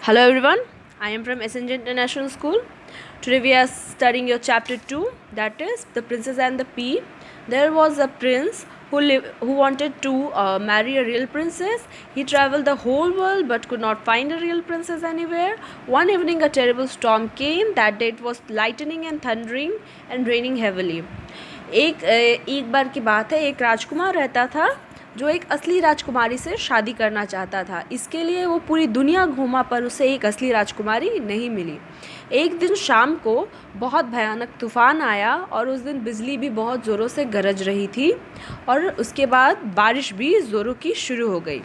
Hello everyone, I am from SNJ International School. Today we are studying your chapter 2, that is The Princess and the Pea. There was a prince who wanted to marry a real princess. He traveled the whole world but could not find a real princess anywhere. One evening a terrible storm came. That day it was lightning and thundering and raining heavily. एक बार की बात है, एक राजकुमार रहता था जो एक असली राजकुमारी से शादी करना चाहता था। इसके लिए वो पूरी दुनिया घूमा पर उसे एक असली राजकुमारी नहीं मिली। एक दिन शाम को बहुत भयानक तूफ़ान आया और उस दिन बिजली भी बहुत ज़ोरों से गरज रही थी और उसके बाद बारिश भी ज़ोरों की शुरू हो गई।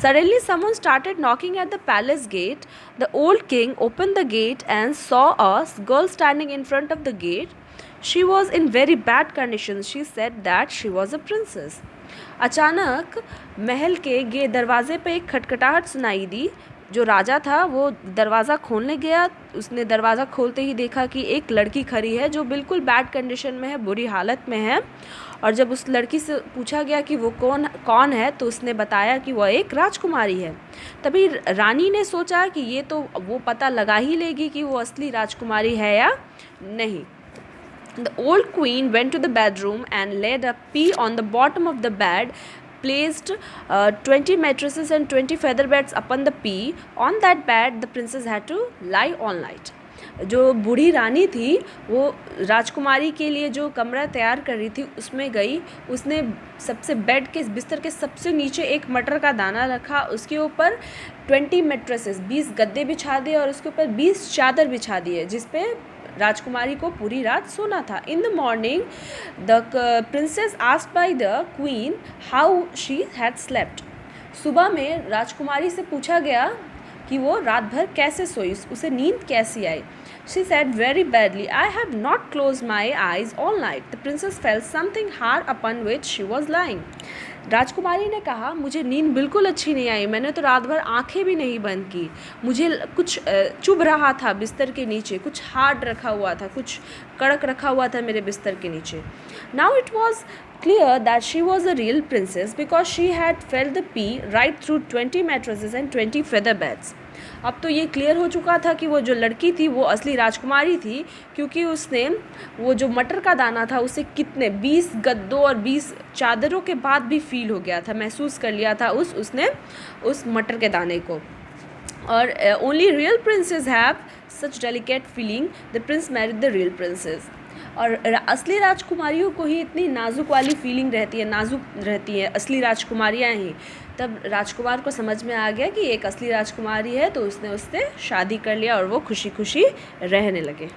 Suddenly someone started knocking at the palace gate. The old king opened the gate and saw a girl standing in front of the gate. She was in very bad condition. She said that she was a princess. अचानक महल के दरवाजे पे एक खटखटाहट सुनाई दी। जो राजा था वो दरवाज़ा खोलने गया। उसने दरवाज़ा खोलते ही देखा कि एक लड़की खड़ी है जो बिल्कुल बैड कंडीशन में है, बुरी हालत में है। और जब उस लड़की से पूछा गया कि वो कौन है तो उसने बताया कि वह एक राजकुमारी है। तभी रानी ने सोचा कि ये तो वो पता लगा ही लेगी कि वो असली राजकुमारी है या नहीं। The old queen went to the bedroom and laid a pea on the bottom of the bed, placed 20 mattresses and 20 feather beds upon the pea. On that bed, the princess had to lie all night. जो बूढ़ी रानी थी वो राजकुमारी के लिए जो कमरा तैयार कर रही थी उसमें गई। उसने सबसे बेड के बिस्तर के सबसे नीचे एक मटर का दाना रखा। उसके ऊपर 20 मैट्रेसेस 20 गद्दे बिछा दिए और उसके ऊपर 20 चादर बिछा दिए जिस पे राजकुमारी को पूरी रात सोना था। In the morning the princess asked by the queen how she had slept. सुबह में राजकुमारी से पूछा गया कि वो रात भर कैसे सोई, उसे नींद कैसी आई। She said very badly, I have not closed my eyes all night. The princess felt something hard upon which she was lying. राजकुमारी ने कहा मुझे नींद बिल्कुल अच्छी नहीं आई, मैंने तो रात भर आंखें भी नहीं बंद की। मुझे कुछ चुभ रहा था बिस्तर के नीचे, कुछ हार्ड रखा हुआ था, कुछ कड़क रखा हुआ था मेरे बिस्तर के नीचे। Now it was clear that she was a real princess because she had felt the pea right through 20 mattresses and 20 feather beds. अब तो ये क्लियर हो चुका था कि वो जो लड़की थी वो असली राजकुमारी थी क्योंकि उसने वो जो मटर का दाना था उसे कितने 20 गद्दों और 20 चादरों के बाद भी फील हो गया था, महसूस कर लिया था उसने उस मटर के दाने को। और only real princess have such delicate feeling. The Prince married the real princess. और असली राजकुमारियों को ही इतनी नाजुक वाली फीलिंग रहती है, नाजुक रहती है असली राजकुमारियाँ ही। तब राजकुमार को समझ में आ गया कि एक असली राजकुमारी है तो उसने उससे शादी कर लिया और वो खुशी खुशी रहने लगे।